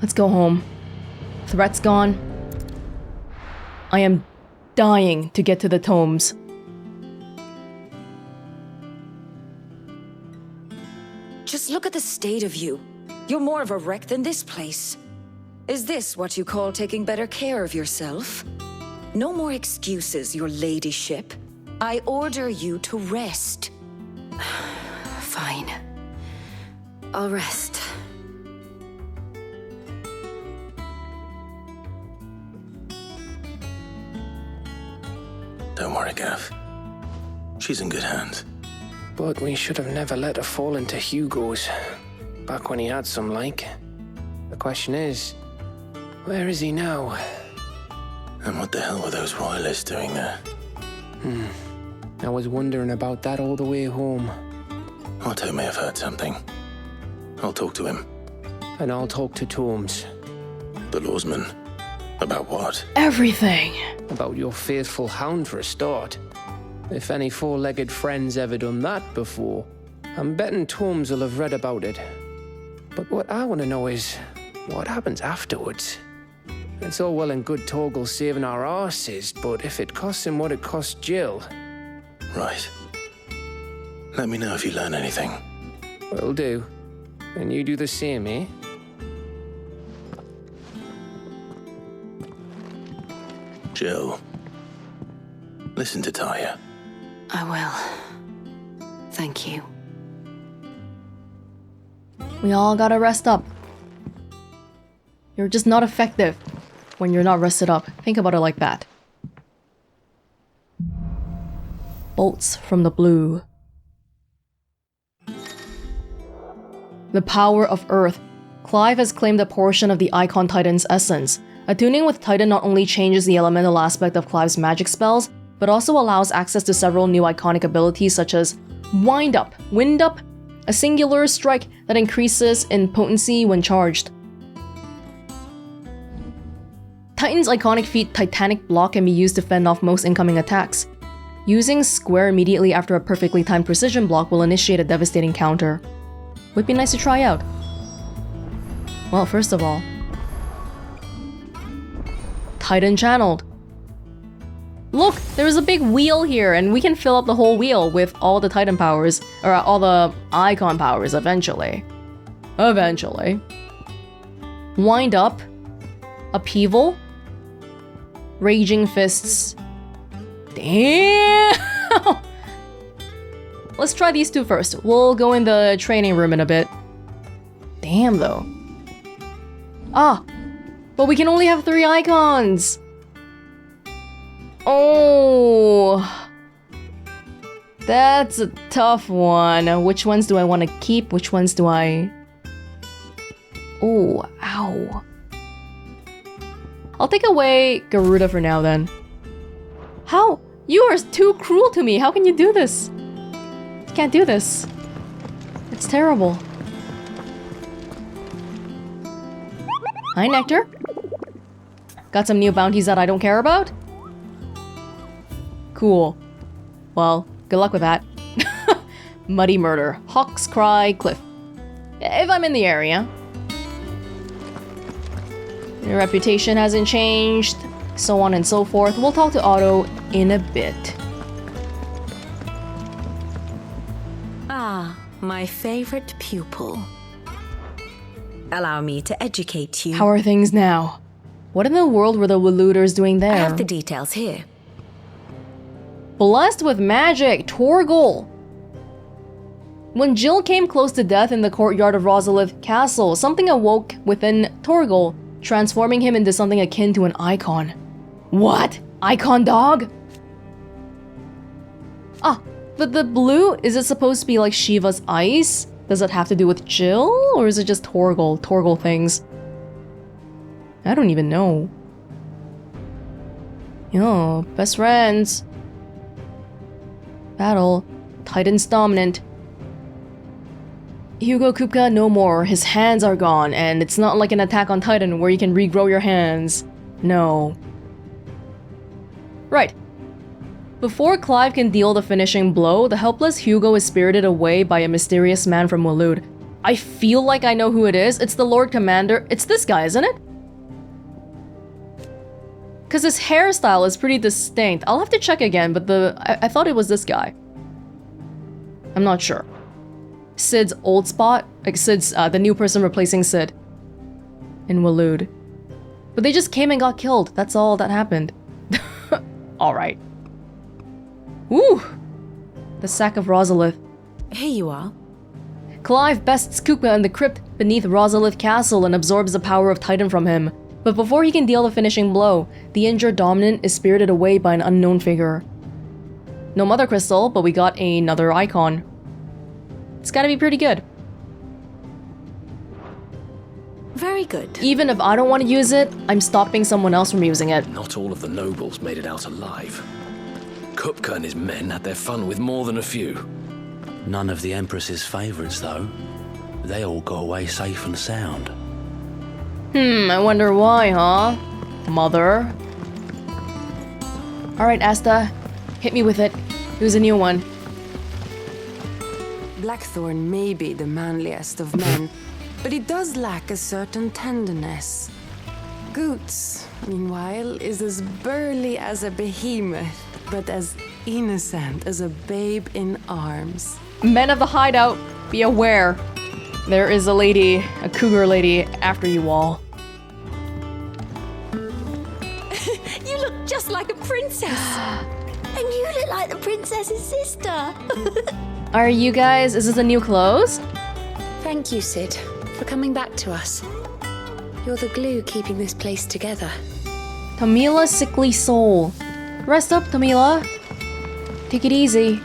Let's go home. Threat's gone. I am dying to get to the tomes. Just look at the state of you. You're more of a wreck than this place. Is this what you call taking better care of yourself? No more excuses, your ladyship. I order you to rest. Fine. I'll rest. Don't worry, Gav. She's in good hands. But we should have never let her fall into Hugo's. Back when he had some like. The question is, where is he now? And what the hell were those royalists doing there? I was wondering about that all the way home. Otto may have heard something. I'll talk to him. And I'll talk to Tomes. The lawsman. About what? Everything. About your faithful hound for a start. If any four-legged friend's ever done that before, I'm betting Tomes will have read about it. But what I want to know is, what happens afterwards? It's all well and good Torgal saving our arses, but if it costs him what it cost Jill... Right. Let me know if you learn anything. Will do. And you do the same, eh? Jill. Listen to Taya. I will. Thank you. We all gotta rest up. You're just not effective when you're not rested up. Think about it like that. Bolts from the blue. The power of Earth. Clive has claimed a portion of the Eikon Titan's essence. Attuning with Titan not only changes the elemental aspect of Clive's magic spells, but also allows access to several new iconic abilities such as Wind Up, a singular strike that increases in potency when charged. Titan's iconic feat Titanic Block can be used to fend off most incoming attacks. Using Square immediately after a perfectly timed precision block will initiate a devastating counter. Would be nice to try out. Well, first of all, Titan channeled. Look, there's a big wheel here, and we can fill up the whole wheel with all the Titan powers, or all the Eikon powers eventually. Eventually. Wind Up. Upheaval. Raging Fists. Damn! Let's try these two first. We'll go in the training room in a bit. Damn, though. Ah! But we can only have 3 Eikons! Oh! That's a tough one. Which ones do I want to keep? Which ones do I... Oh, ow. I'll take away Garuda for now, then. How? You are too cruel to me. How can you do this? You can't do this. It's terrible. Hi, Nectar. Got some new bounties that I don't care about? Cool. Well, good luck with that. Muddy Murder. Hawk's Cry Cliff. If I'm in the area. Your reputation hasn't changed. So on and so forth. We'll talk to Otto in a bit. Ah, my favorite pupil. Allow me to educate you. How are things now? What in the world were the Waluders doing there? I have the details here. Blessed with magic, Torgal. When Jill came close to death in the courtyard of Rosalith Castle, something awoke within Torgal, transforming him into something akin to an Eikon. What? Eikon dog? Ah, but the blue, is it supposed to be like Shiva's ice? Does it have to do with Jill? Or is it just Torgal things? I don't even know. Yo, best friends. Battle. Titan's dominant. Hugo Kupka no more. His hands are gone, and it's not like an Attack on Titan where you can regrow your hands. No. Right. Before Clive can deal the finishing blow, the helpless Hugo is spirited away by a mysterious man from Walud. I feel like I know who it is. It's the Lord Commander. It's this guy, isn't it? Because his hairstyle is pretty distinct. I'll have to check again, but I thought it was this guy. I'm not sure. Sid's old spot? Like Sid's, the new person replacing Sid. In Waloed. But they just came and got killed. That's all that happened. Alright. Woo! The sack of Rosalith. Here you are. Clive bests Kukma in the crypt beneath Rosalith Castle and absorbs the power of Titan from him. But before he can deal the finishing blow, the injured dominant is spirited away by an unknown figure. No Mothercrystal, but we got another icon. It's gotta be pretty good. Very good. Even if I don't want to use it, I'm stopping someone else from using it. Not all of the nobles made it out alive. Kupka and his men had their fun with more than a few. None of the Empress's favorites, though. They all got away safe and sound. I wonder why, huh? Mother? Alright, Asta. Hit me with it. Who's a new one? Blackthorn may be the manliest of men, but he does lack a certain tenderness. Goots, meanwhile, is as burly as a behemoth, but as innocent as a babe in arms. Men of the hideout, be aware. There is a lady, a cougar lady, after you all. You look just like a princess. And you look like the princess's sister. Are you guys, is this a new clothes? Thank you, Sid, for coming back to us. You're the glue keeping this place together. Tamila's sickly soul. Rest up, Tamila. Take it easy.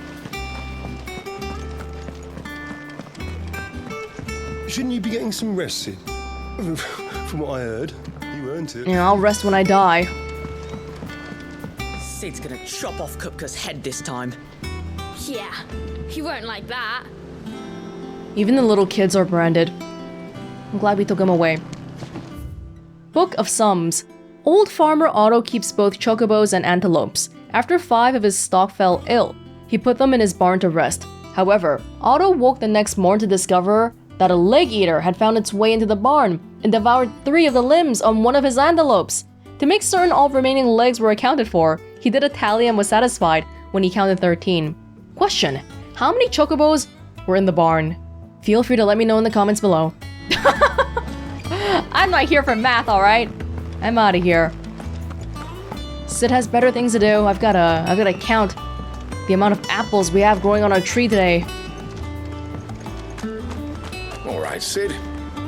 Shouldn't you be getting some rest, Sid? From what I heard, you earned it. Yeah, I'll rest when I die. Sid's gonna chop off Kupka's head this time. Yeah, he won't like that. Even the little kids are branded. I'm glad we took him away. Book of Sums. Old farmer Otto keeps both chocobos and antelopes. After 5 of his stock fell ill, he put them in his barn to rest. However, Otto woke the next morn to discover that a leg eater had found its way into the barn and devoured 3 of the limbs on one of his antelopes. To make certain all remaining legs were accounted for, he did a tally and was satisfied when he counted 13. Question: how many chocobos were in the barn? Feel free to let me know in the comments below. I'm not here for math, alright? I'm out of here. Sid has better things to do. I've gotta count the amount of apples we have growing on our tree today. All right, Sid.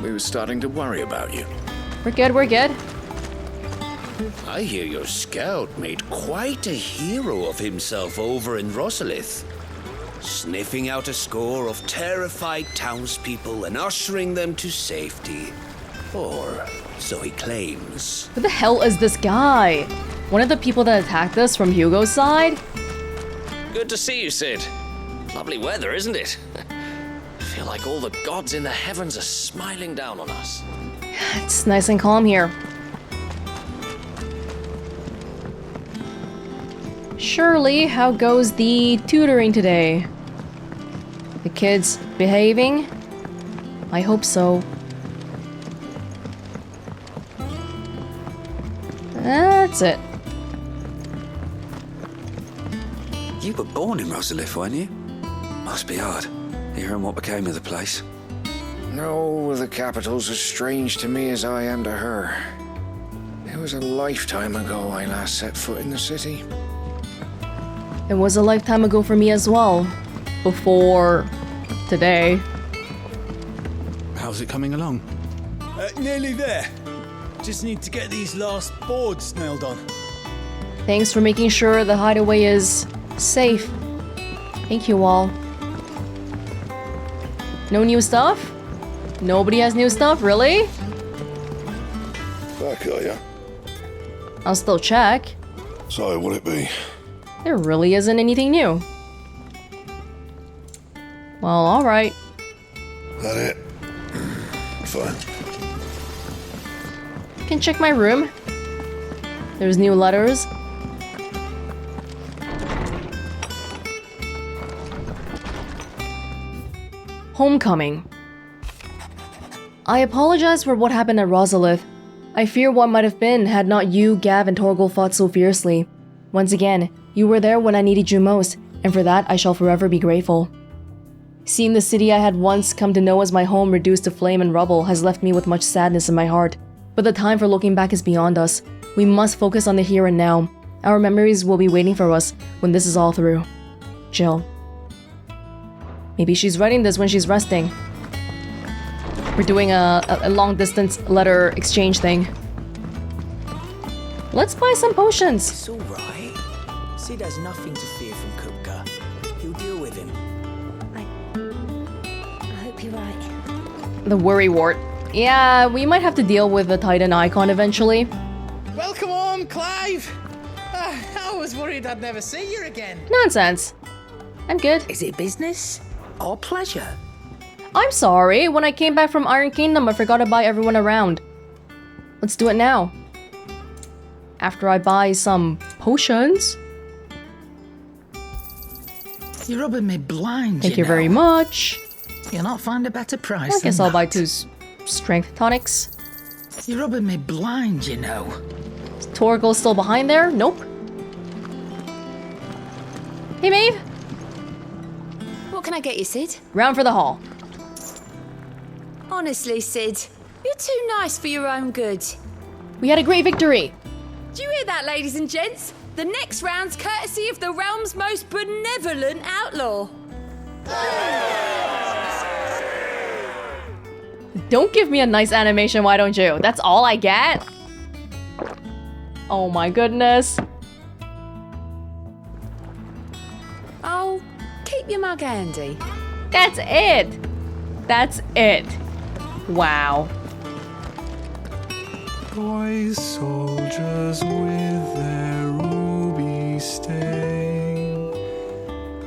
We were starting to worry about you. We're good, we're good. I hear your scout made quite a hero of himself over in Rosalith, sniffing out a score of terrified townspeople and ushering them to safety. Or so he claims. Who the hell is this guy? One of the people that attacked us from Hugo's side? Good to see you, Sid. Lovely weather, isn't it? I feel like all the gods in the heavens are smiling down on us. It's nice and calm here. Shirley, how goes the tutoring today? The kids behaving? I hope so. That's it. You were born in Rosalith, weren't you? Must be hard, hearing what became of the place. No, the capital's as strange to me as I am to her. It was a lifetime ago I last set foot in the city. It was a lifetime ago for me as well. Before today. How's it coming along? Nearly there. Just need to get these last boards nailed on. Thanks for making sure the hideaway is safe. Thank you all. No new stuff? Nobody has new stuff, really? Back, are ya? I'll still check. So, what'll it be? There really isn't anything new. Well, alright. That it? Fine. Can check my room. There's new letters. Homecoming. I apologize for what happened at Rosalith. I fear what might have been had not you, Gav, and Torgal fought so fiercely. Once again, you were there when I needed you most, and for that I shall forever be grateful. Seeing the city I had once come to know as my home reduced to flame and rubble has left me with much sadness in my heart. But the time for looking back is beyond us. We must focus on the here and now. Our memories will be waiting for us when this is all through. Jill. Maybe she's writing this when she's resting. We're doing a long-distance letter exchange thing. Let's buy some potions. It's all right. Sid has nothing to fear from Kupka. He'll deal with him. I hope you're right. The worry wart. Yeah, we might have to deal with the Titan Eikon eventually. Welcome home, Clive! I was worried I'd never see you again. Nonsense. I'm good. Is it business or pleasure? I'm sorry. When I came back from Iron Kingdom, I forgot to buy everyone around. Let's do it now. After I buy some potions. You're rubbing me blind, Thank you very much. You'll not find a better price. I guess than I'll buy that. 2 strength tonics. You're rubbing me blind, you know. Is Torgal still behind there? Nope. Hey, Maeve. What can I get you, Sid? Round for the hall. Honestly, Sid, you're too nice for your own good. We had a great victory. Do you hear that, ladies and gents? The next round's courtesy of the realm's most benevolent outlaw. Don't give me a nice animation, why don't you? That's all I get? Oh my goodness. Oh, keep your mug handy. That's it. That's it. Wow. Boys, soldiers with their ruby stain,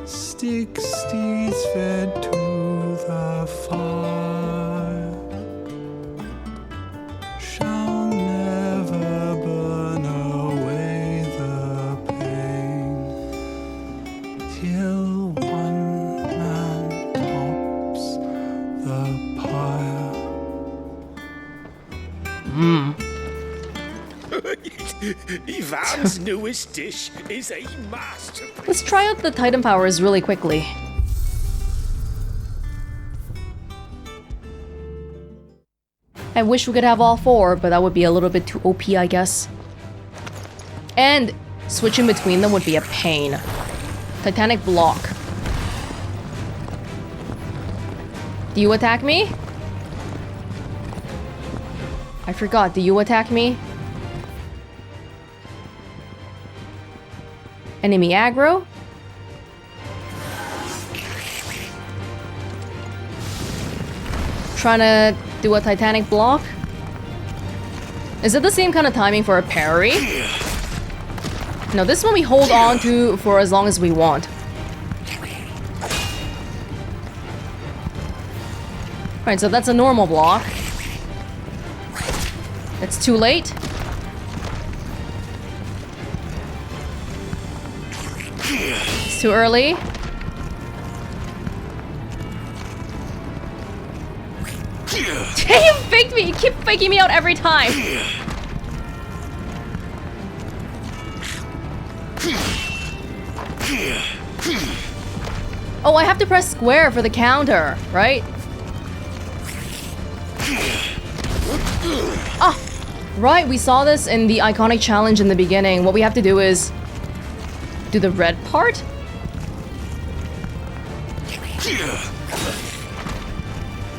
stick steeds fed to the fire, shall never burn away the pain, till one man tops the pyre. Ivan's newest dish is a masterpiece. Let's try out the Titan powers really quickly. I wish we could have all 4, but that would be a little bit too OP, I guess. And switching between them would be a pain. Titanic block. Do you attack me? I forgot, do you attack me? Enemy aggro? Trying to do a Titanic block? Is it the same kind of timing for a parry? No, this one we hold on to for as long as we want. Alright, so that's a normal block. It's too late. It's too early. You faked me! You keep faking me out every time! Oh, I have to press square for the counter, right? Ah! Right, we saw this in the iconic challenge in the beginning. What we have to do is do the red part?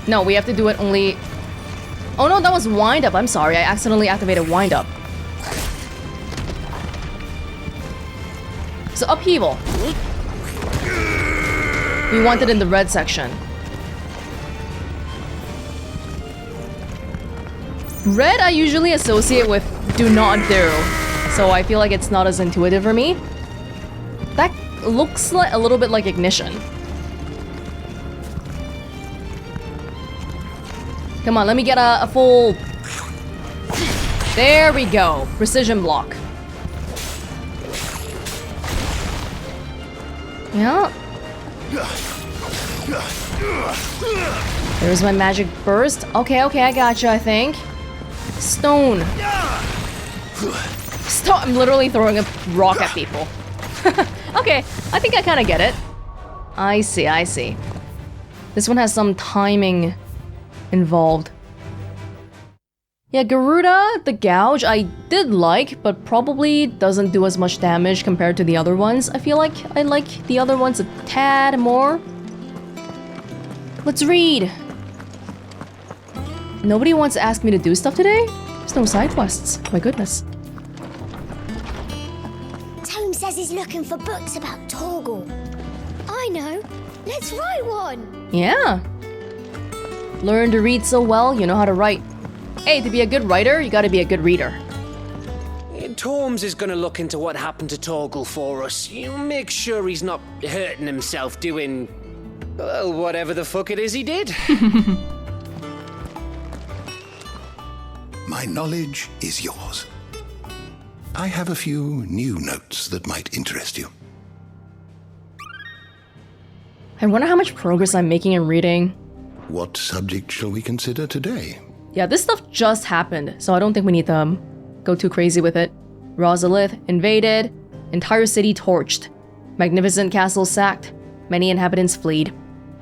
No, we have to do it only... Oh no, that was wind up. I'm sorry, I accidentally activated wind up. So upheaval. We want it in the red section. Red I usually associate with do not do, so I feel like it's not as intuitive for me. That looks like a little bit like ignition. Come on, let me get a full... There we go. Precision block. Yeah. There's my magic burst. Okay, I gotcha, I think. Stone. Stop! I'm literally throwing a rock at people. Okay, I think I kind of get it. I see. This one has some timing involved. Yeah, Garuda, the Gouge, I did like, but probably doesn't do as much damage compared to the other ones. I feel like I like the other ones a tad more. Let's read. Nobody wants to ask me to do stuff today? There's no side quests. My goodness. Tome says he's looking for books about Torgal. I know. Let's write one. Yeah. Learn to read so well, you know how to write. Hey, to be a good writer, you gotta be a good reader. Torms is gonna look into what happened to Torgal for us. You make sure he's not hurting himself doing... well, whatever the fuck it is he did. My knowledge is yours. I have a few new notes that might interest you. I wonder how much progress I'm making in reading. What subject shall we consider today? Yeah, this stuff just happened, so I don't think we need to go too crazy with it. Rosalith invaded, entire city torched, magnificent castle sacked, many inhabitants fled.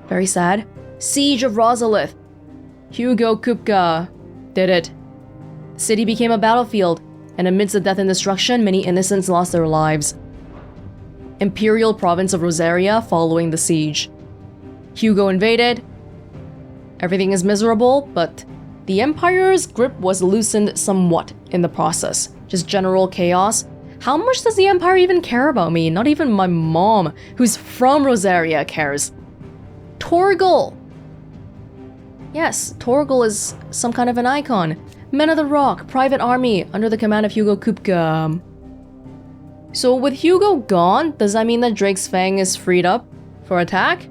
Very sad. Siege of Rosalith. Hugo Kupka did it. The city became a battlefield, and amidst the death and destruction, many innocents lost their lives. Imperial province of Rosaria following the siege. Hugo invaded. Everything is miserable, but the Empire's grip was loosened somewhat in the process. Just general chaos. How much does the Empire even care about me? Not even my mom, who's from Rosaria, cares. Torgal! Yes, Torgal is some kind of an icon. Men of the Rock, private army, under the command of Hugo Kupka. So with Hugo gone, does that mean that Drake's Fang is freed up for attack?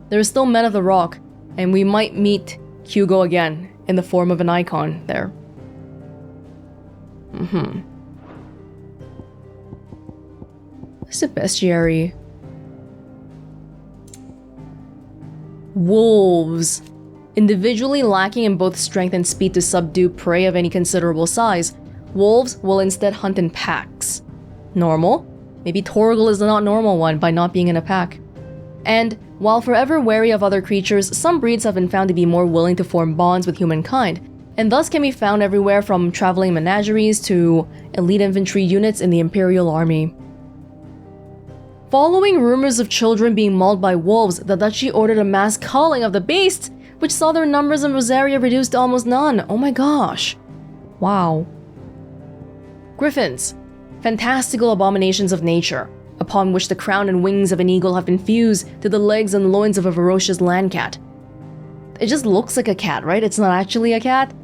There are still Men of the Rock, and we might meet Hugo again in the form of an icon there. What's the bestiary? Wolves. Individually lacking in both strength and speed to subdue prey of any considerable size, wolves will instead hunt in packs. Normal? Maybe Torgal is the not normal one by not being in a pack. And while forever wary of other creatures, some breeds have been found to be more willing to form bonds with humankind, and thus can be found everywhere from traveling menageries to elite infantry units in the Imperial Army. Following rumors of children being mauled by wolves, the Duchy ordered a mass culling of the beasts, which saw their numbers in Rosaria reduced to almost none. Oh my gosh. Wow. Griffins. Fantastical abominations of nature, upon which the crown and wings of an eagle have been fused to the legs and loins of a ferocious land cat. It just looks like a cat, right? It's not actually a cat.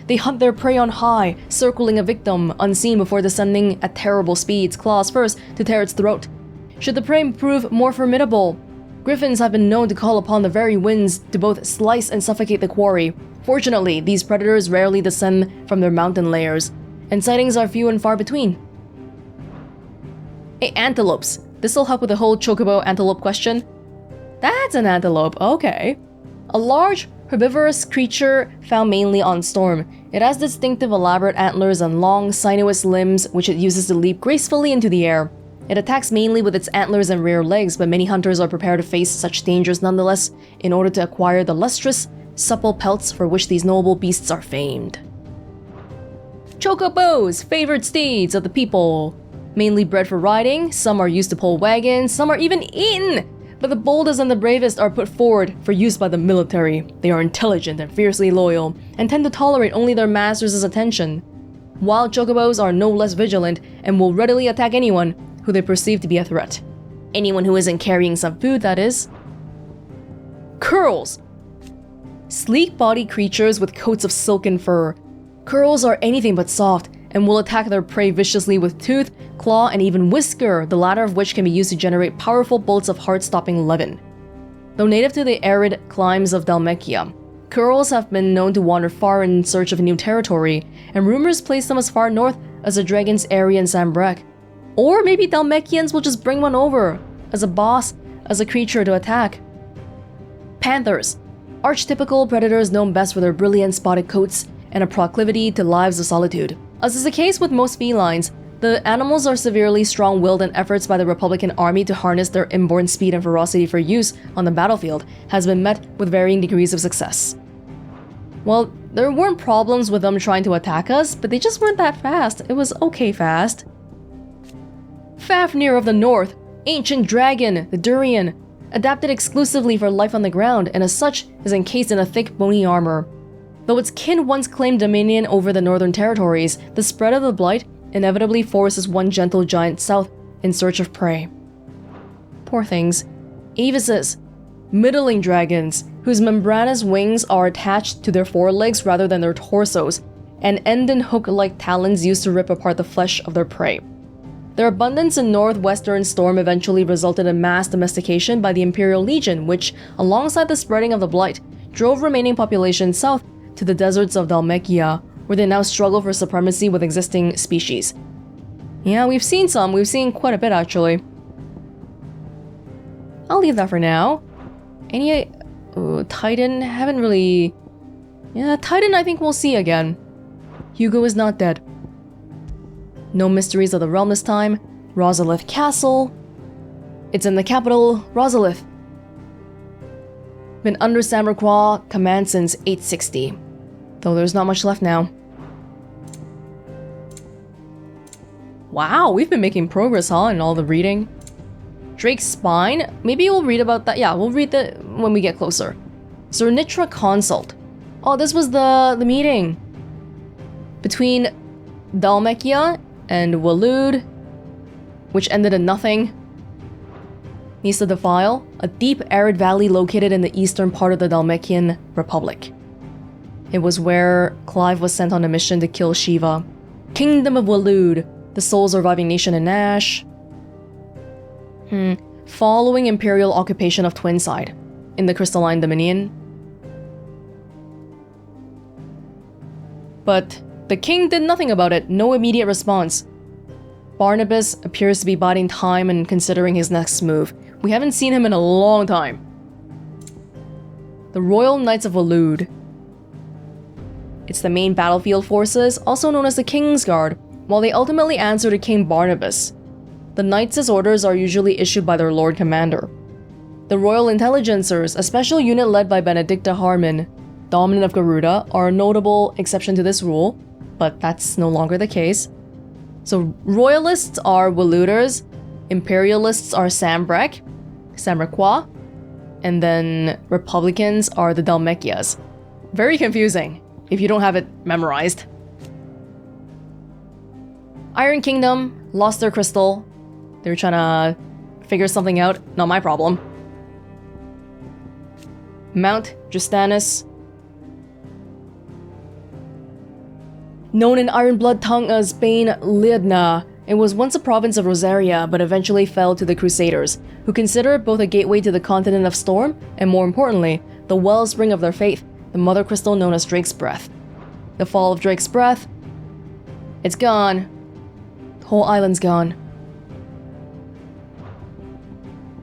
They hunt their prey on high, circling a victim unseen before descending at terrible speeds, claws first to tear its throat. Should the prey prove more formidable, griffins have been known to call upon the very winds to both slice and suffocate the quarry. Fortunately, these predators rarely descend from their mountain layers, and sightings are few and far between. Hey, antelopes. This'll help with the whole chocobo antelope question. That's an antelope, okay. A large, herbivorous creature found mainly on Storm. It has distinctive elaborate antlers and long, sinuous limbs which it uses to leap gracefully into the air. It attacks mainly with its antlers and rear legs, but many hunters are prepared to face such dangers nonetheless in order to acquire the lustrous, supple pelts for which these noble beasts are famed. Chocobos, favored steeds of the people. Mainly bred for riding, some are used to pull wagons, some are even eaten! But the boldest and the bravest are put forward for use by the military. They are intelligent and fiercely loyal, and tend to tolerate only their masters' attention. Wild chocobos are no less vigilant, and will readily attack anyone who they perceive to be a threat. Anyone who isn't carrying some food, that is. Curls! Sleek-bodied creatures with coats of silken fur. Curls are anything but soft, and will attack their prey viciously with tooth, claw, and even whisker, the latter of which can be used to generate powerful bolts of heart-stopping levin. Though native to the arid climes of Dhalmekia, Curls have been known to wander far in search of new territory, and rumors place them as far north as the Dragon's Eyrie and Sambrek. Or maybe Dhalmekians will just bring one over, as a boss, as a creature to attack. Panthers. Archetypical predators known best for their brilliant spotted coats and a proclivity to lives of solitude. As is the case with most felines, the animals are severely strong-willed, and efforts by the Republican Army to harness their inborn speed and ferocity for use on the battlefield has been met with varying degrees of success. Well, there weren't problems with them trying to attack us, but they just weren't that fast. It was okay fast. Fafnir of the North, ancient dragon, the Durian, adapted exclusively for life on the ground, and as such is encased in a thick bony armor. Though its kin once claimed dominion over the northern territories, the spread of the Blight inevitably forces one gentle giant south in search of prey. Poor things. Avises, middling dragons, whose membranous wings are attached to their forelegs rather than their torsos, and end in hook-like talons used to rip apart the flesh of their prey. Their abundance in northwestern storm eventually resulted in mass domestication by the Imperial Legion, which, alongside the spreading of the Blight, drove remaining populations south to the deserts of Dhalmekia, where they now struggle for supremacy with existing species. Yeah, we've seen quite a bit actually. I'll leave that for now. Any Titan, haven't really... Yeah, Titan I think we'll see again. Hugo is not dead. No mysteries of the realm this time. Rosalith Castle. It's in the capital, Rosalith. Been under Samrakwa command since 860. Though there's not much left now. Wow, we've been making progress, huh, in all the reading. Drake's Spine? Maybe we'll read about that. Yeah, we'll read that when we get closer. Zernitra Consult. Oh, this was the meeting between Dhalmekia and Waloed, which ended in nothing. Nisa Defile, a deep arid valley located in the eastern part of the Dhalmekian Republic. It was where Clive was sent on a mission to kill Shiva. Kingdom of Waloed, the sole surviving nation in Ash. Following Imperial occupation of Twinside in the Crystalline Dominion. But the king did nothing about it, no immediate response. Barnabas appears to be biding time and considering his next move. We haven't seen him in a long time. The Royal Knights of Waloed. It's the main battlefield forces, also known as the King's Guard, while they ultimately answer to King Barnabas. The Knights' orders are usually issued by their Lord Commander. The Royal Intelligencers, a special unit led by Benedicta Harmon, Dominant of Garuda, are a notable exception to this rule, but that's no longer the case. So Royalists are Walooders, Imperialists are Samrakwa, and then Republicans are the Dhalmekias. Very confusing if you don't have it memorized. Iron Kingdom lost their crystal. They were trying to figure something out. Not my problem. Mount Justanus. Known in Ironblood tongue as Bane Liadna, it was once a province of Rosaria, but eventually fell to the Crusaders, who consider it both a gateway to the continent of Storm, and more importantly, the wellspring of their faith, the Mothercrystal known as Drake's Breath. The fall of Drake's Breath. It's gone. The whole island's gone.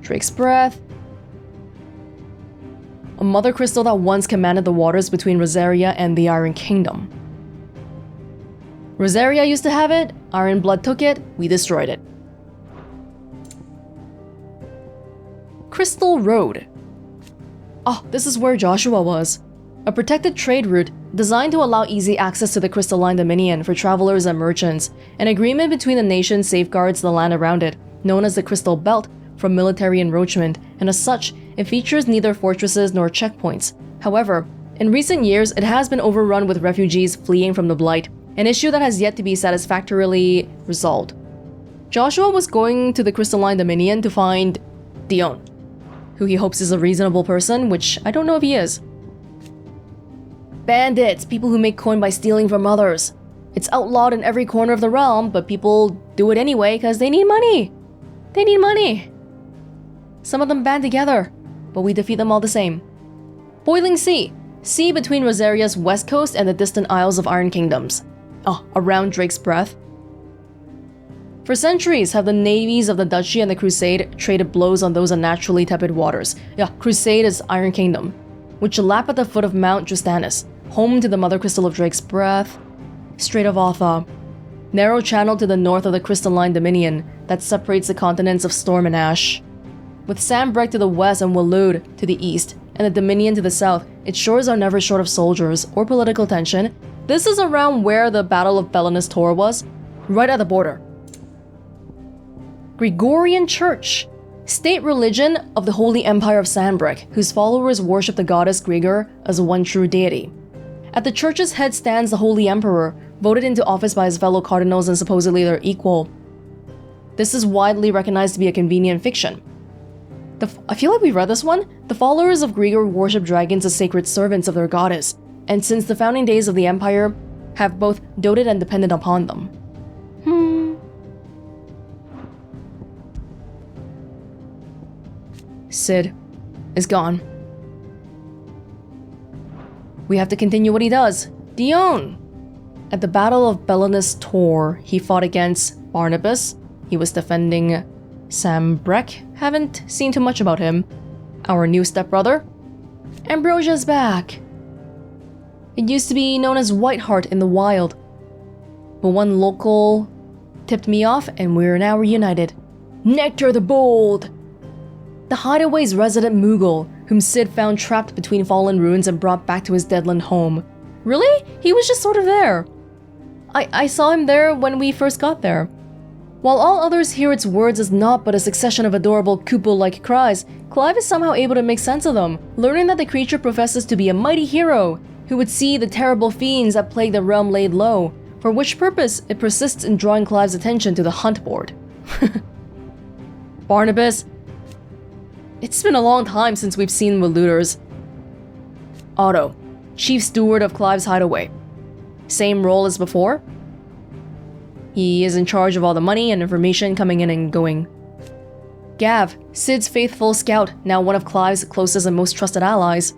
Drake's Breath. A Mothercrystal that once commanded the waters between Rosaria and the Iron Kingdom. Rosaria used to have it, Ironblood took it, we destroyed it. Crystal Road. Oh, this is where Joshua was. A protected trade route designed to allow easy access to the Crystalline Dominion for travelers and merchants. An agreement between the nations safeguards the land around it, known as the Crystal Belt, from military encroachment, and as such, it features neither fortresses nor checkpoints. However, in recent years, it has been overrun with refugees fleeing from the Blight, an issue that has yet to be satisfactorily resolved. Joshua was going to the Crystalline Dominion to find Dion, who he hopes is a reasonable person, which I don't know if he is. Bandits, people who make coin by stealing from others. It's outlawed in every corner of the realm, but people do it anyway because they need money. They need money. Some of them band together, but we defeat them all the same. Boiling Sea, sea between Rosaria's west coast and the distant Isles of Iron Kingdoms. Oh, around Drake's Breath. For centuries have the navies of the Duchy and the Crusade traded blows on those unnaturally tepid waters. Yeah, Crusade is Iron Kingdom, which lap at the foot of Mount Drustanus, home to the Mothercrystal of Drake's Breath, Strait of Otha, narrow channel to the north of the crystalline dominion that separates the continents of Storm and Ash. With Sanbreque to the west and Waloed to the east, and the Dominion to the south, its shores are never short of soldiers or political tension. This is around where the Battle of Belenus Tor was, right at the border. Gregorian Church, state religion of the Holy Empire of Sanbreque, whose followers worship the goddess Gregor as one true deity. At the church's head stands the Holy Emperor, voted into office by his fellow cardinals and supposedly their equal. This is widely recognized to be a convenient fiction. I feel like we read this one. The followers of Gregor worship dragons as sacred servants of their goddess, and since the founding days of the empire, have both doted and depended upon them. Sid is gone. We have to continue what he does. Dion! At the Battle of Belenus Tor, he fought against Barnabas. He was defending Sanbreque. Haven't seen too much about him. Our new stepbrother. Ambrosia's back. It used to be known as Whiteheart in the wild, but one local tipped me off and we're now reunited. Nectar the Bold! The Hideaway's resident Moogle, whom Sid found trapped between fallen ruins and brought back to his deadland home. Really? He was just sort of there. I saw him there when we first got there. While all others hear its words as naught but a succession of adorable Koopa-like cries, Clive is somehow able to make sense of them, learning that the creature professes to be a mighty hero who would see the terrible fiends that plague the realm laid low, for which purpose it persists in drawing Clive's attention to the hunt board. Barnabas. It's been a long time since we've seen the looters. Otto, chief steward of Clive's hideaway. Same role as before. He is in charge of all the money and information coming in and going. Gav, Sid's faithful scout, now one of Clive's closest and most trusted allies.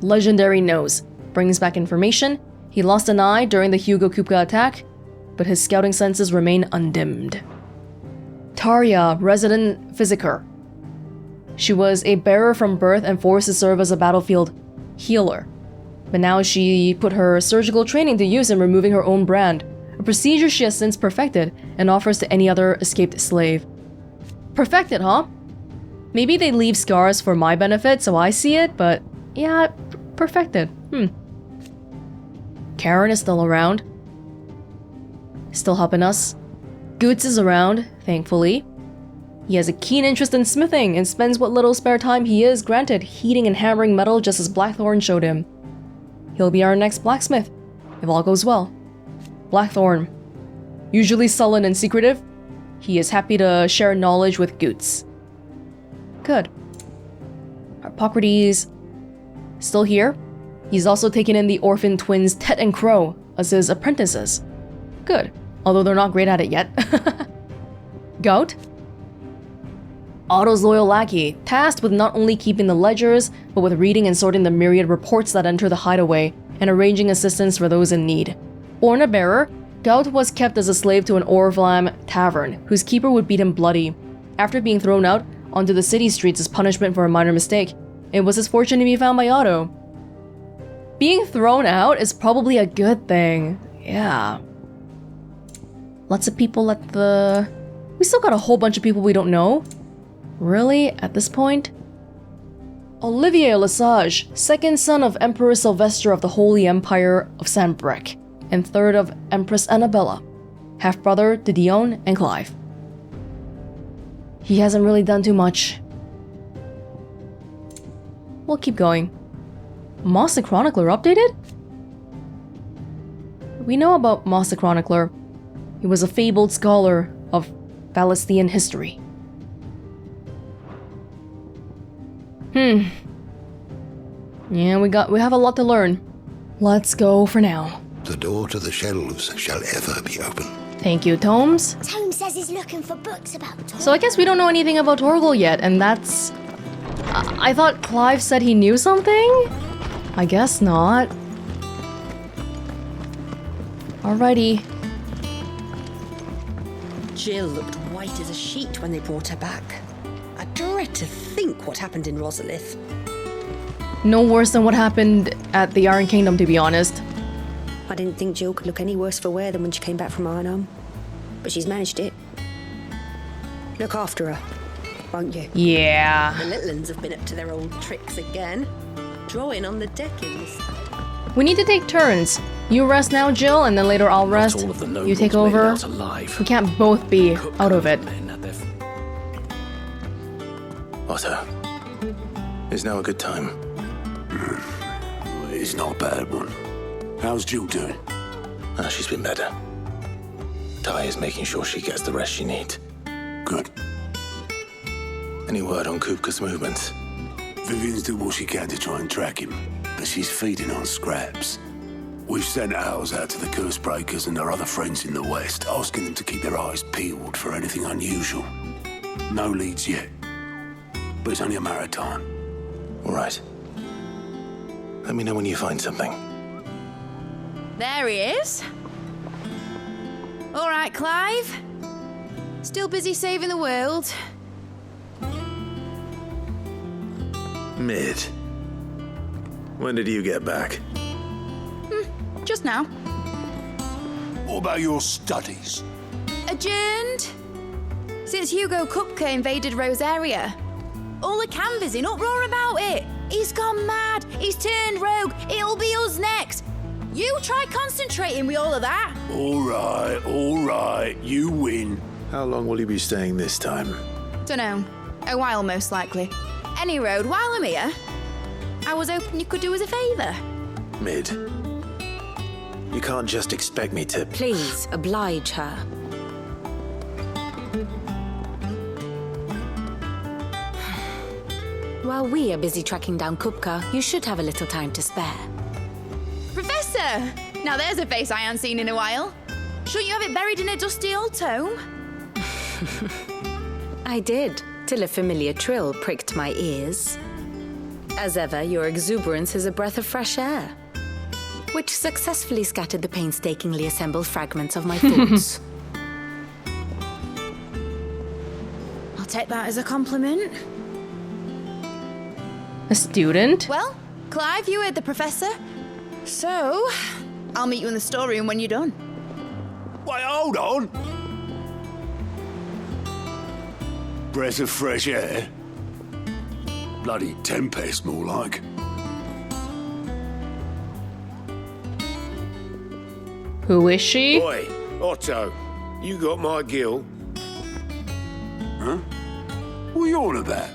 Legendary Nose, brings back information. He lost an eye during the Hugo Kupka attack, but his scouting senses remain undimmed. Tarja, resident Physiker. She was a bearer from birth and forced to serve as a battlefield healer. But now she put her surgical training to use in removing her own brand, a procedure she has since perfected and offers to any other escaped slave. Perfected, huh? Maybe they leave scars for my benefit so I see it, but yeah, perfected. Karen is still around. Still helping us. Goots is around, thankfully. He has a keen interest in smithing and spends what little spare time he is granted heating and hammering metal just as Blackthorn showed him. He'll be our next blacksmith, if all goes well. Blackthorn. Usually sullen and secretive, he is happy to share knowledge with Goots. Good. Hippocrates still here. He's also taken in the orphan twins Tet and Crow as his apprentices. Good, although they're not great at it yet. Goat? Otto's loyal lackey, tasked with not only keeping the ledgers, but with reading and sorting the myriad reports that enter the hideaway and arranging assistance for those in need. Born a bearer, Gout was kept as a slave to an Orvlam tavern, whose keeper would beat him bloody. After being thrown out onto the city streets as punishment for a minor mistake, it was his fortune to be found by Otto. Being thrown out is probably a good thing. Yeah. Lots of people at the... We still got a whole bunch of people we don't know. Really? At this point? Olivier Lesage, second son of Emperor Sylvester of the Holy Empire of Sanbreque, and third of Empress Annabella, half-brother to Dion and Clive. He hasn't really done too much. We'll keep going. Moss the Chronicler updated? We know about Moss the Chronicler. He was a fabled scholar of Valisthean history. Yeah, we have a lot to learn. Let's go for now. The door to the shelves shall ever be open. Thank you, Tomes. Tome says he's looking for books about Torgal. So I guess we don't know anything about Torgal yet, and that's... I thought Clive said he knew something? I guess not. Alrighty. Jill looked white as a sheet when they brought her back. I dread to think what happened in Rosalith. No worse than what happened at the Iron Kingdom, to be honest. I didn't think Jill could look any worse for wear than when she came back from Arnhem. But she's managed it. Look after her, won't you? Yeah. The little uns have been up to their old tricks again. Drawing on the deckings. We need to take turns. You rest now, Jill, and then later I'll rest. All of the You take nobles made it over. out alive. We can't both be out of it. Otto, is now a good time? It's not a bad one. How's Jill doing? She's been better. Ty is making sure she gets the rest she needs. Good. Any word on Kupka's movements? Vivian's doing what she can to try and track him, but she's feeding on scraps. We've sent ours out to the Curse Breakers and their other friends in the West, asking them to keep their eyes peeled for anything unusual. No leads yet, but it's only a matter of time. All right. Let me know when you find something. There he is. All right, Clive. Still busy saving the world. Mid. When did you get back? Just now. What about your studies? Adjourned. Since Hugo Kupka invaded Rosaria. All the canvas in uproar about it. He's gone mad. He's turned rogue. It'll be us next. You try concentrating with all of that. All right. You win. How long will you be staying this time? Dunno. A while, most likely. Any road, while I'm here, I was hoping you could do us a favour. Mid. You can't just expect me to... Please, oblige her. While we are busy tracking down Kupka, you should have a little time to spare. Professor! Now there's a face I haven't seen in a while. Shouldn't you have it buried in a dusty old tome? I did, till a familiar trill pricked my ears. As ever, your exuberance is a breath of fresh air, which successfully scattered the painstakingly assembled fragments of my thoughts. I'll take that as a compliment. A student? Well, Clive, you heard the professor. So, I'll meet you in the storeroom when you're done. Wait, hold on. Breath of fresh air. Bloody tempest, more like. Who is she? Oi, Otto, you got my gill. Huh? What are you on about?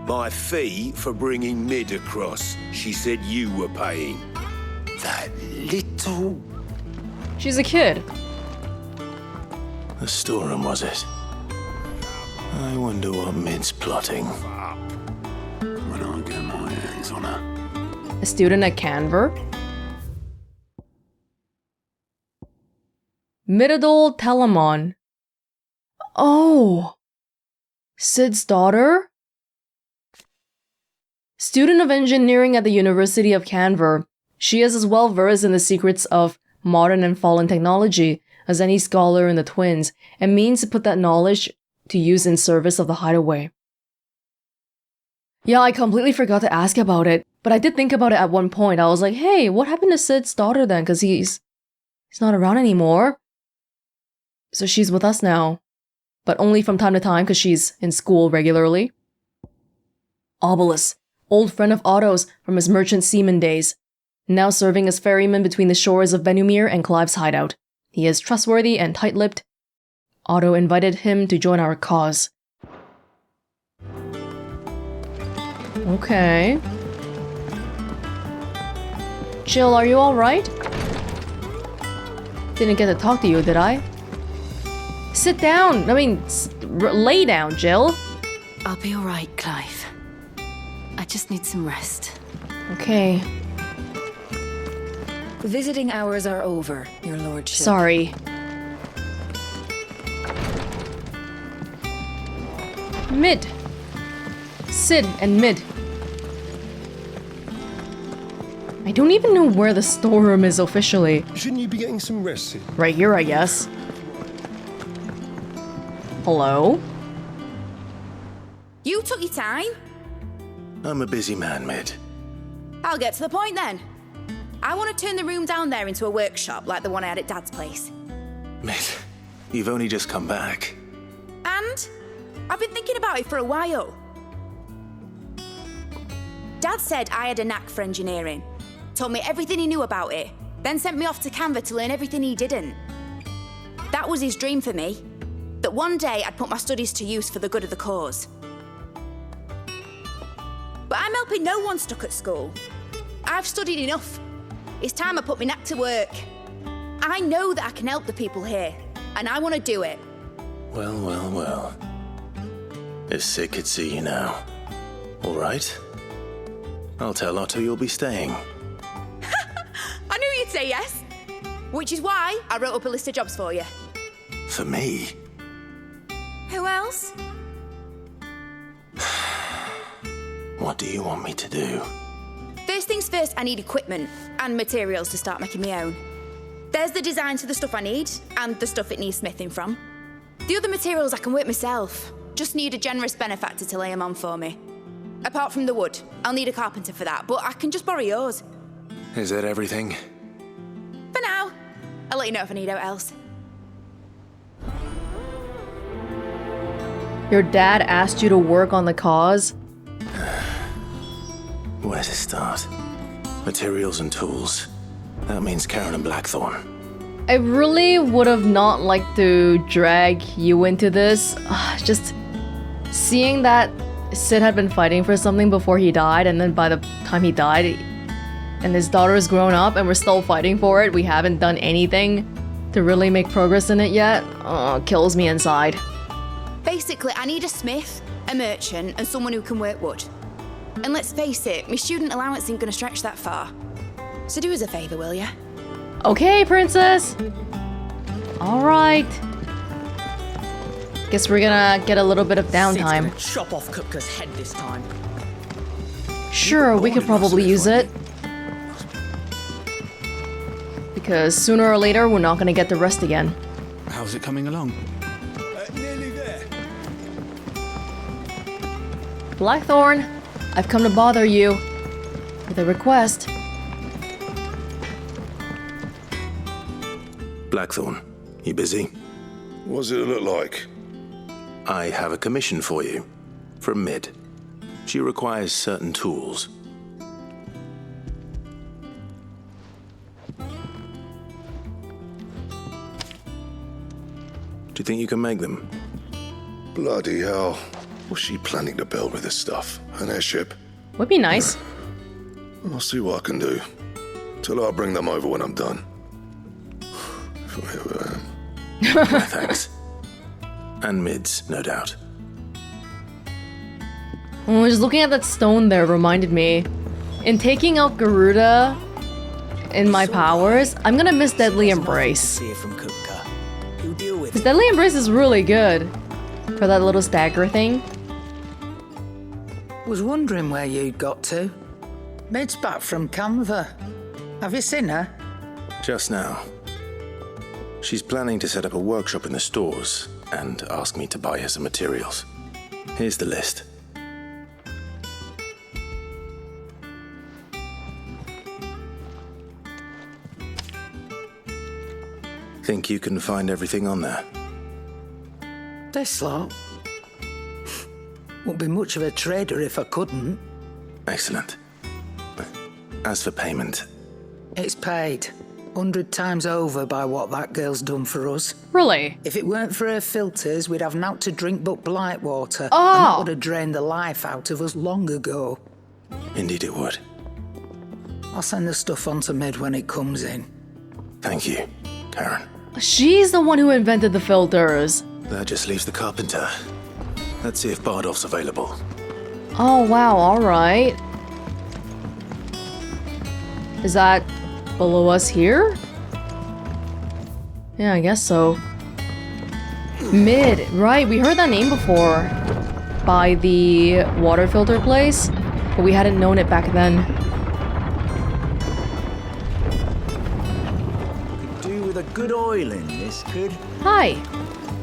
My fee for bringing Mid across. She said you were paying. That little... She's a kid. The storeroom, was it? I wonder what Mid's plotting. When I get my hands on her. A student at Canver? Midadol Telamon. Oh! Sid's daughter? Student of engineering at the University of Canver, she is as well versed in the secrets of modern and fallen technology as any scholar in the Twins, and means to put that knowledge to use in service of the Hideaway. Yeah, I completely forgot to ask about it, but I did think about it at one point. I was like, hey, what happened to Sid's daughter then? Because he's not around anymore. So she's with us now, but only from time to time because she's in school regularly. Obelus, old friend of Otto's from his merchant seaman days, now serving as ferryman between the shores of Benumir and Clive's hideout. He is trustworthy and tight-lipped. Otto invited him to join our cause. Okay. Jill, are you alright? Didn't get to talk to you, did I? Sit down! I mean, lay down, Jill. I'll be alright, Clive. I just need some rest. Okay. Visiting hours are over, your lordship. Sorry. Mid. Sid and Mid. I don't even know where the storeroom is officially. Shouldn't you be getting some rest, Sid? Right here, I guess. Hello? You took your time. I'm a busy man, Mid. I'll get to the point then. I want to turn the room down there into a workshop like the one I had at Dad's place. Mid, you've only just come back. And I've been thinking about it for a while. Dad said I had a knack for engineering, told me everything he knew about it, then sent me off to Canva to learn everything he didn't. That was his dream for me, that one day I'd put my studies to use for the good of the cause. But I'm helping no one stuck at school. I've studied enough. It's time I put my knack to work. I know that I can help the people here, and I want to do it. Well, well, well. If Sid could see you now. All right. I'll tell Otto you'll be staying. I knew you'd say yes. Which is why I wrote up a list of jobs for you. For me? Who else? What do you want me to do? First things first, I need equipment and materials to start making my own. There's the design to the stuff I need and the stuff it needs smithing from. The other materials I can work myself. Just need a generous benefactor to lay them on for me. Apart from the wood, I'll need a carpenter for that, but I can just borrow yours. Is that everything? For now. I'll let you know if I need out else. Your dad asked you to work on the cause? Where to start? Materials and tools. That means Karen and Blackthorn. I really would have not liked to drag you into this. Just seeing that Sid had been fighting for something before he died, and then by the time he died, and his daughter's grown up, and we're still fighting for it. We haven't done anything to really make progress in it yet. Kills me inside. Basically, I need a smith, a merchant, and someone who can work wood. And let's face it, my student allowance isn't going to stretch that far. So do us a favour, will ya? Okay, princess. All right. Guess we're gonna get a little bit of downtime. Sid's gonna chop off Kupka's head this time. Sure, we could probably use it. Because sooner or later, we're not gonna get the rest again. How's it coming along? Nearly there. Blackthorn, I've come to bother you with a request. Blackthorn, you busy? What does it look like? I have a commission for you. From Mid. She requires certain tools. Do you think you can make them? Bloody hell. What's she planning to build with this stuff? An airship? Would be nice. I'll see what I can do. Tell her I'll bring them over when I'm done. Thanks. And Mid's, no doubt. Just looking at that stone there reminded me. In taking out Garuda in my powers, I'm gonna miss Deadly Embrace. Because Deadly Embrace is really good for that little stagger thing. Was wondering where you'd got to. Mid's back from Canva. Have you seen her? Just now. She's planning to set up a workshop in the stores and ask me to buy her some materials. Here's the list. Think you can find everything on there? This lot? Wouldn't be much of a trader if I couldn't. Excellent. As for payment... It's paid. 100 times over by what that girl's done for us. Really? If it weren't for her filters, we'd have naught to drink but Blight water. Oh! And that would have drained the life out of us long ago. Indeed it would. I'll send the stuff on to Mid when it comes in. Thank you, Karen. She's the one who invented the filters. That just leaves the carpenter. Let's see if Bardolph's available. Oh wow, alright. Is that below us here? Yeah, I guess so. Mid, right, we heard that name before. By the water filter place, but we hadn't known it back then. Could do with a good oil in this, could? Hi.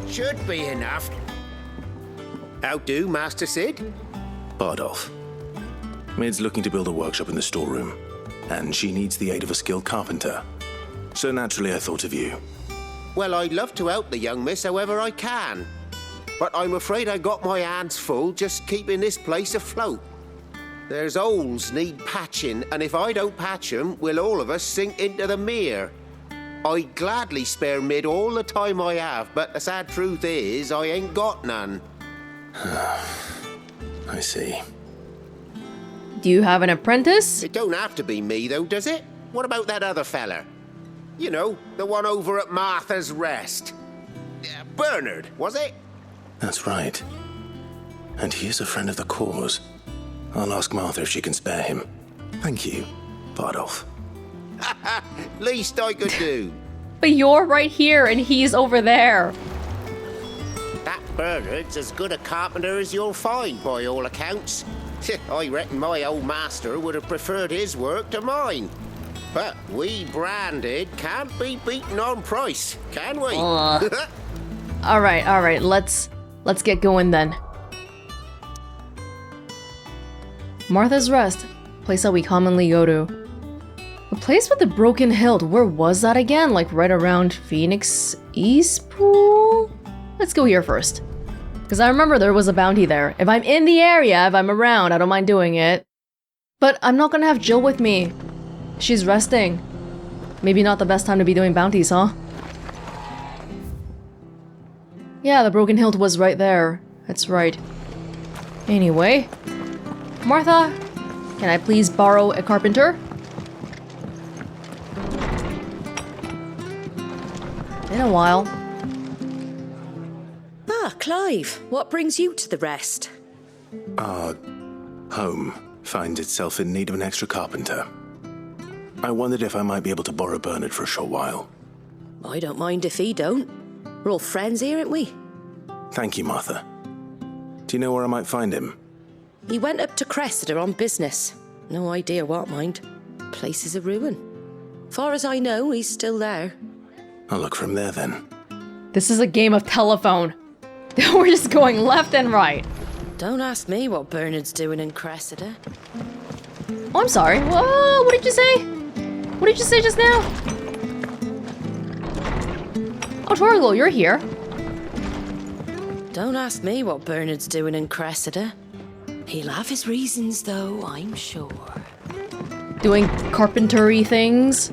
Should be enough. How do, Master Sid? Bardolph. Mid's looking to build a workshop in the storeroom, and she needs the aid of a skilled carpenter. So naturally I thought of you. Well, I'd love to help the young miss however I can. But I'm afraid I got my hands full just keeping this place afloat. There's holes need patching, and if I don't patch them, will all of us sink into the mere. I'd gladly spare Mid all the time I have, but the sad truth is, I ain't got none. I see. Do you have an apprentice? It don't have to be me, though, does it? What about that other fella? You know, the one over at Martha's Rest. Bernard, was it? That's right. And he is a friend of the cause. I'll ask Martha if she can spare him. Thank you, Bardolph. Least I could do. But you're right here and he's over there. That Bernard's as good a carpenter as you'll find, by all accounts. I reckon my old master would have preferred his work to mine. But we branded can't be beaten on price, can we? Alright, let's get going then. Martha's Rest, place that we commonly go to. The place with the broken hilt, where was that again? Like right around Phoenix East Pool? Let's go here first. Because I remember there was a bounty there. If I'm in the area, if I'm around, I don't mind doing it. But I'm not gonna have Jill with me. She's resting. Maybe not the best time to be doing bounties, huh? Yeah, the broken hilt was right there. That's right. Anyway. Martha, can I please borrow a carpenter? In a while. Ah, Clive, what brings you to the Rest? Our home finds itself in need of an extra carpenter. I wondered if I might be able to borrow Bernard for a short while. I don't mind if he don't. We're all friends here, aren't we? Thank you, Martha. Do you know where I might find him? He went up to Cressida on business. No idea what, mind. Place is a ruin. Far as I know, he's still there. I'll look for him there then. This is a game of telephone. We're just going left and right. Don't ask me what Bernard's doing in Cressida. Oh, I'm sorry. Whoa, what did you say? What did you say just now? Oh, Torgal, you're here. Don't ask me what Bernard's doing in Cressida. He'll have his reasons, though, I'm sure. Doing carpentry things?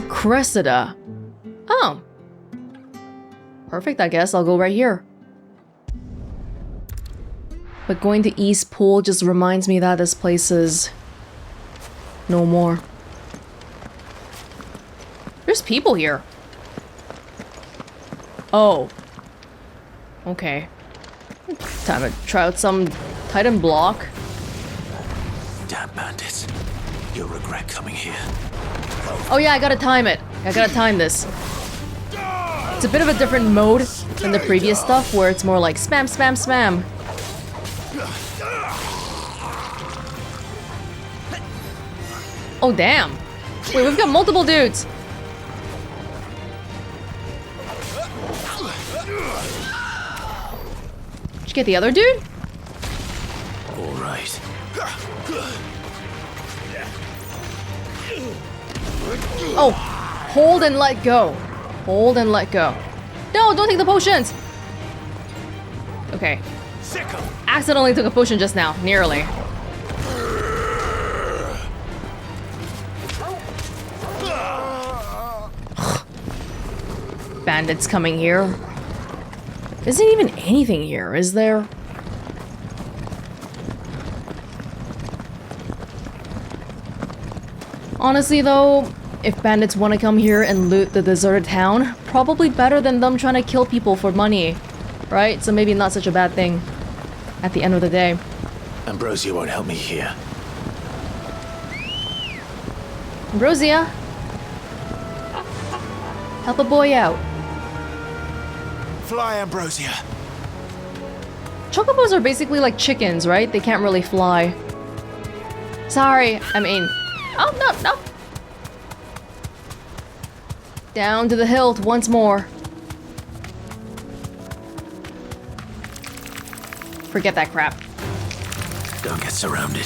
Cressida. Oh. Perfect, I guess. I'll go right here. But going to East Pool just reminds me that this place is no more. There's people here. Oh. Okay. Time to try out some Titan block. Damn bandits. You'll regret coming here. Oh yeah, I gotta time it. I gotta time this. It's a bit of a different mode than the previous stuff where it's more like spam, spam, spam. Oh damn. Wait, we've got multiple dudes. Did you get the other dude? All right. Oh, hold and let go. Hold and let go. No, don't take the potions. Okay. Accidentally took a potion just now, nearly. Bandits coming here. Isn't even anything here, is there? Honestly though, if bandits want to come here and loot the deserted town, probably better than them trying to kill people for money, right? So maybe not such a bad thing at the end of the day. Ambrosia won't help me here. Ambrosia, help a boy out. Fly, Ambrosia. Chocobos are basically like chickens, right? They can't really fly. Sorry, I mean... Oh, no, no! Down to the hilt once more. Forget that crap. Don't get surrounded.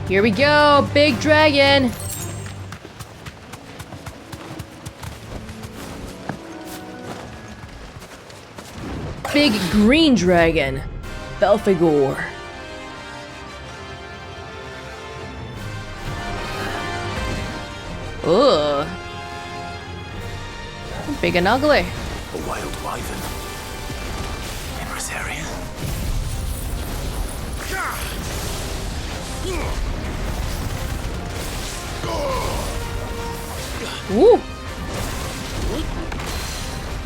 Here we go, big dragon. Big green dragon, Belphegor. Ugh. Big and ugly. A wild wyvern. In this area. Woo!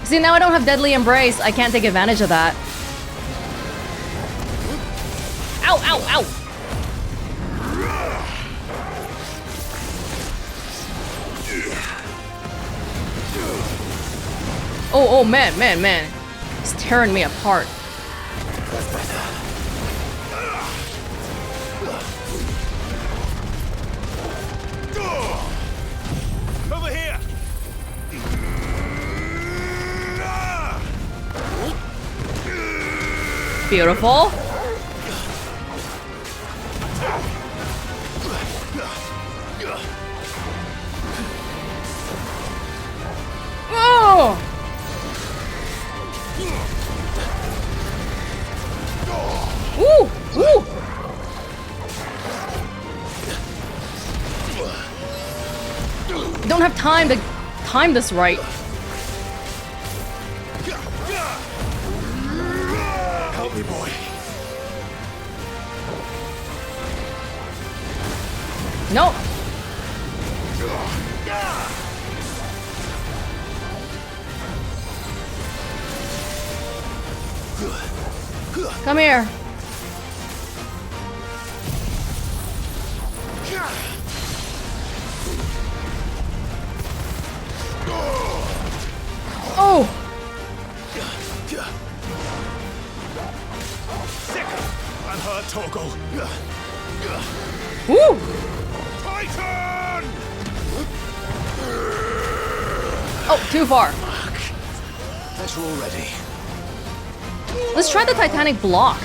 See, now I don't have Deadly Embrace. I can't take advantage of that. Ow, ow, ow! Oh, man, man, man. He's tearing me apart. That's better. Over here! Beautiful. Oh! Woo! Woo! Don't have time to time this right. Help me, boy. No. Come here. Oh! Sick! I'm hurt, Torgal. Woo! Titan! Oh, too far. That's all ready. Let's try the Titanic block.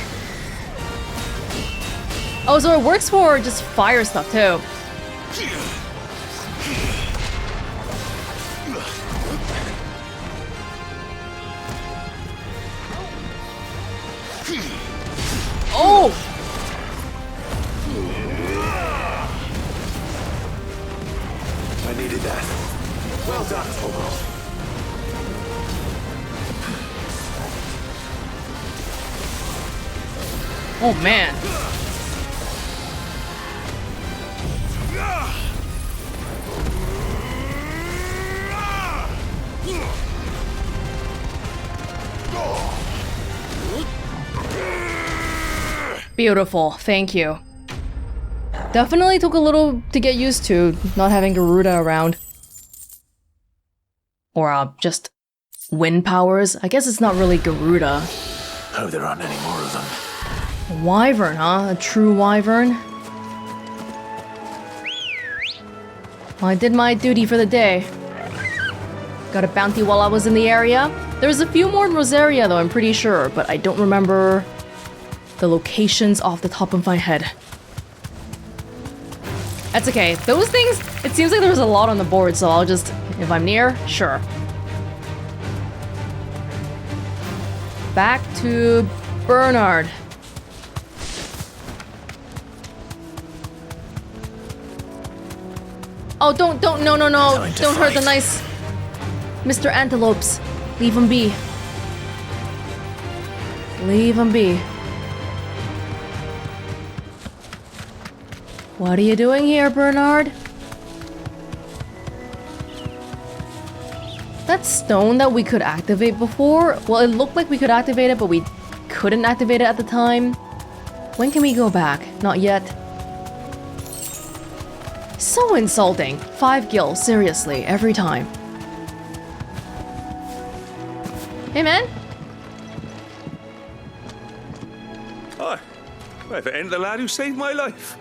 Oh, so it works for just fire stuff too. Oh! I needed that. Well done, Torgal. Oh man. Beautiful, thank you. Definitely took a little to get used to not having Garuda around. Or just wind powers. I guess it's not really Garuda. Hope there aren't any more of them. Wyvern, huh? A true wyvern? Well, I did my duty for the day. Got a bounty while I was in the area. There's a few more in Rosaria though, I'm pretty sure, but I don't remember the locations off the top of my head. That's okay. Those things, it seems like there was a lot on the board, so I'll just, if I'm near, sure. Back to Bernard. Oh, don't, no, don't hurt the nice Mr. Antelopes. Leave him be. Leave him be. What are you doing here, Bernard? That stone that we could activate before, well, it looked like we could activate it, but we couldn't activate it at the time. When can we go back? Not yet. So insulting. 5 gil, seriously, every time. Hey, man. Hi. Well, if it ain't the lad who saved my life.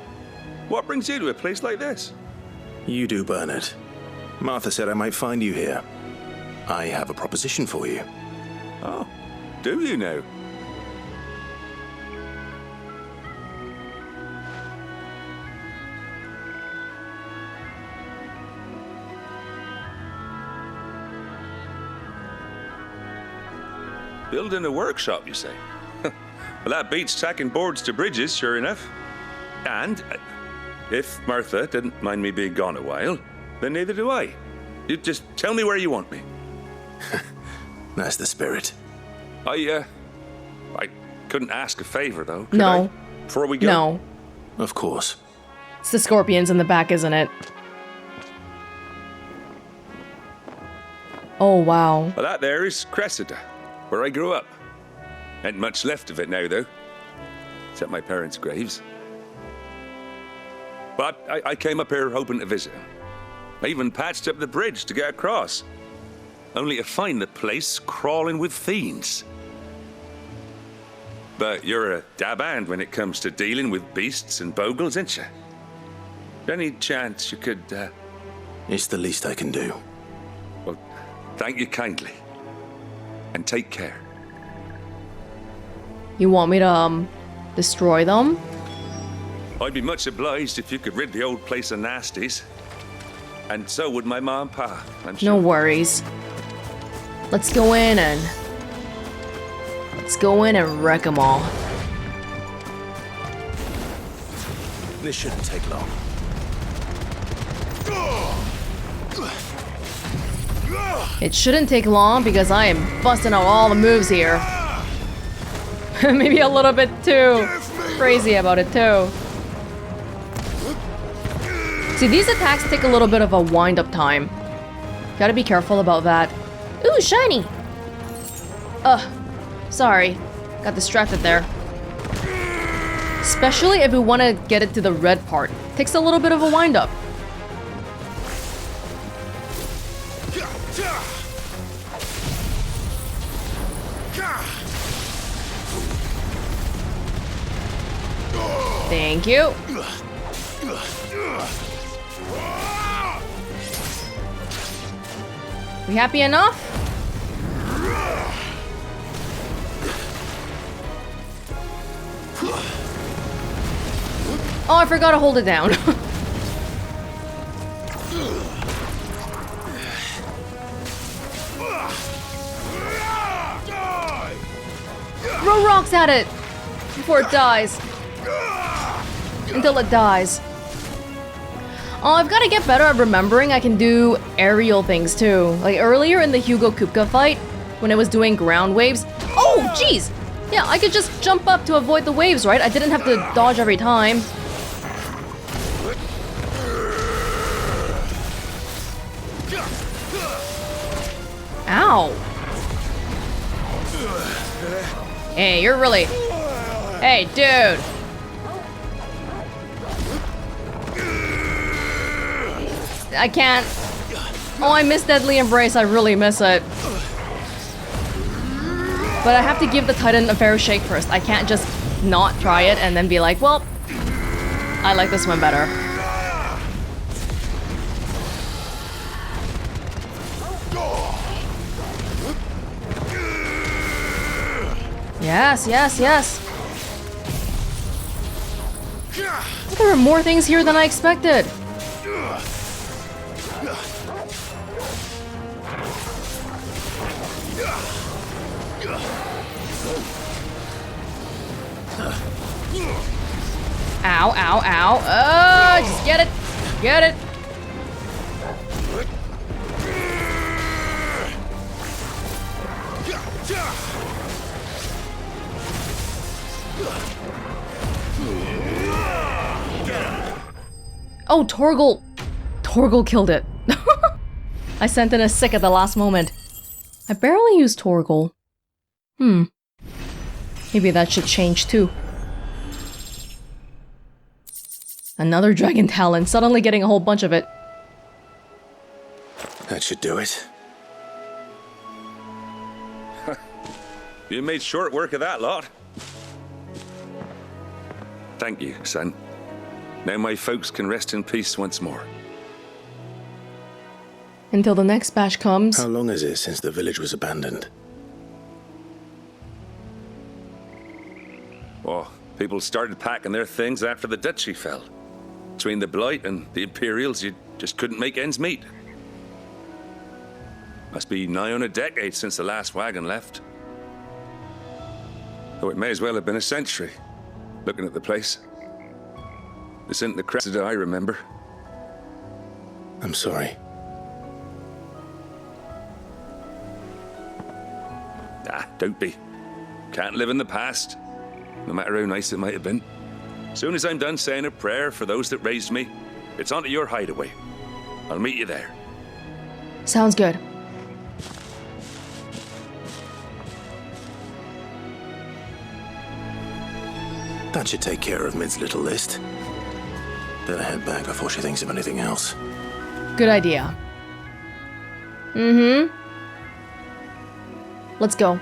What brings you to a place like this? You do, Bernard. Martha said I might find you here. I have a proposition for you. Oh, do you now? Building a workshop, you say? Well, that beats tacking boards to bridges, sure enough. And if Martha didn't mind me being gone a while, then neither do I. You just tell me where you want me. That's the spirit. I couldn't ask a favor, though. Could No. I? Before we go? No. Of course. It's the scorpions in the back, isn't it? Oh, wow. Well, that there is Cressida, where I grew up. Ain't much left of it now, though. Except my parents' graves. But I came up here hoping to visit. I even patched up the bridge to get across. Only to find the place crawling with fiends. But you're a dab hand when it comes to dealing with beasts and bogles, ain't you? Any chance you could, It's the least I can do. Well, thank you kindly. And take care. You want me to, destroy them? I'd be much obliged if you could rid the old place of nasties. And so would my ma and pa, I'm sure. No worries. Let's go in and wreck them all. This shouldn't take long. It shouldn't take long because I am busting out all the moves here. Maybe a little bit too crazy about it too. See, these attacks take a little bit of a wind-up time. Gotta be careful about that. Ooh, shiny! Ugh, sorry. Got distracted there. Especially if we want to get it to the red part. Takes a little bit of a wind-up. Thank you. We happy enough? Oh, I forgot to hold it down. Throw rocks at it before it dies. Until it dies. Oh, I've got to get better at remembering I can do aerial things too. Like earlier in the Hugo Kupka fight, when I was doing ground waves. Oh, jeez! Yeah, I could just jump up to avoid the waves, right? I didn't have to dodge every time. Ow! Hey, you're really... Hey, dude! I can't. Oh, I miss Deadly Embrace. I really miss it. But I have to give the Titan a fair shake first. I can't just not try it and then be like, well, I like this one better. Yes, yes, yes. There were more things here than I expected. Ow, ow, ow. Just get it. Get it. Oh, Torgal. Torgal killed it. I sent in a sick at the last moment. I barely used Torgal. Maybe that should change too. Another Dragon Talon, suddenly getting a whole bunch of it. That should do it. You made short work of that lot. Thank you, son. Now my folks can rest in peace once more. Until the next batch comes. How long is it since the village was abandoned? Oh, people started packing their things after the duchy fell. Between the Blight and the Imperials, you just couldn't make ends meet. Must be nigh on a decade since the last wagon left. Though it may as well have been a century, looking at the place. This isn't the Cressida I remember. I'm sorry. Ah, don't be. Can't live in the past, no matter how nice it might have been. Soon as I'm done saying a prayer for those that raised me, it's onto your hideaway. I'll meet you there. Sounds good. That should take care of Mid's little list. Better head back before she thinks of anything else. Good idea. Mm-hmm. Let's go.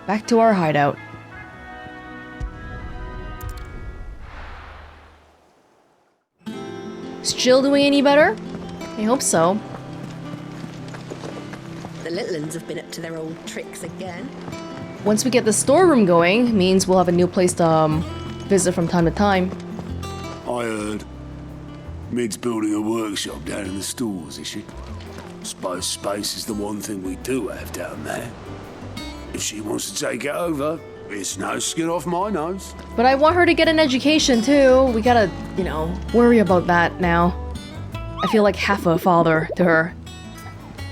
Back to our hideout. Is Jill doing any better? I hope so. The little uns have been up to their old tricks again. Once we get the storeroom going, means we'll have a new place to visit from time to time. I heard. Mid's building a workshop down in the stores, is she? Suppose space is the one thing we do have down there. If she wants to take it over, it's no skin off my nose. But I want her to get an education too. We gotta, you know, worry about that now. I feel like half a father to her,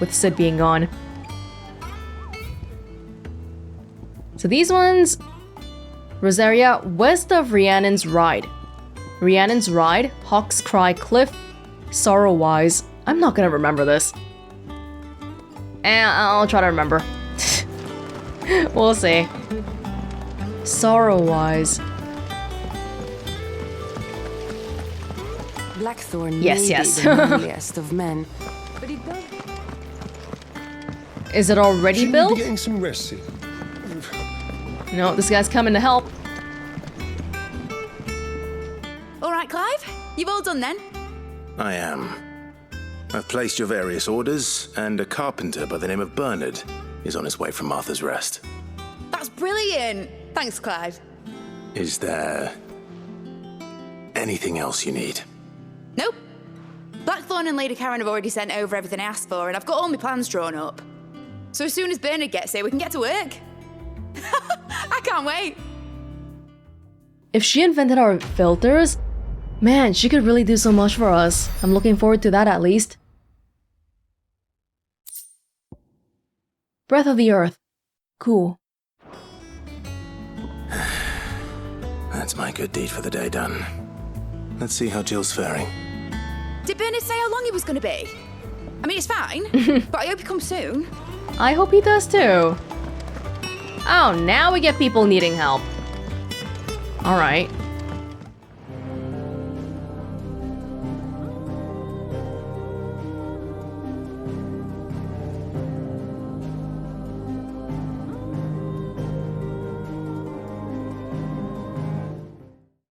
with Sid being gone. So these ones... Rosaria, west of Rhiannon's Ride. Rhiannon's Ride, Hawk's Cry Cliff, Sorrowwise. I'm not gonna remember this. I'll try to remember. We'll see. Sorrowwise. Blackthorn yes, may yes. be the manliest of men, but he does... Is it already Shouldn't built? you be getting some rest in? No, this guy's coming to help. All right, Clive, you've all done then. I am. I've placed your various orders, and a carpenter by the name of Bernard is on his way from Martha's Rest. That's brilliant. Thanks, Clive. Is there anything else you need? Nope. Blackthorn and Lady Karen have already sent over everything I asked for, and I've got all my plans drawn up. So as soon as Bernard gets here, we can get to work. I can't wait. If she invented our filters, man, she could really do so much for us. I'm looking forward to that at least. Breath of the Earth. Cool. That's my good deed for the day done. Let's see how Jill's faring. Did Bernard say how long he was going to be? I mean, it's fine, but I hope he comes soon. I hope he does too. Oh, now we get people needing help. Alright.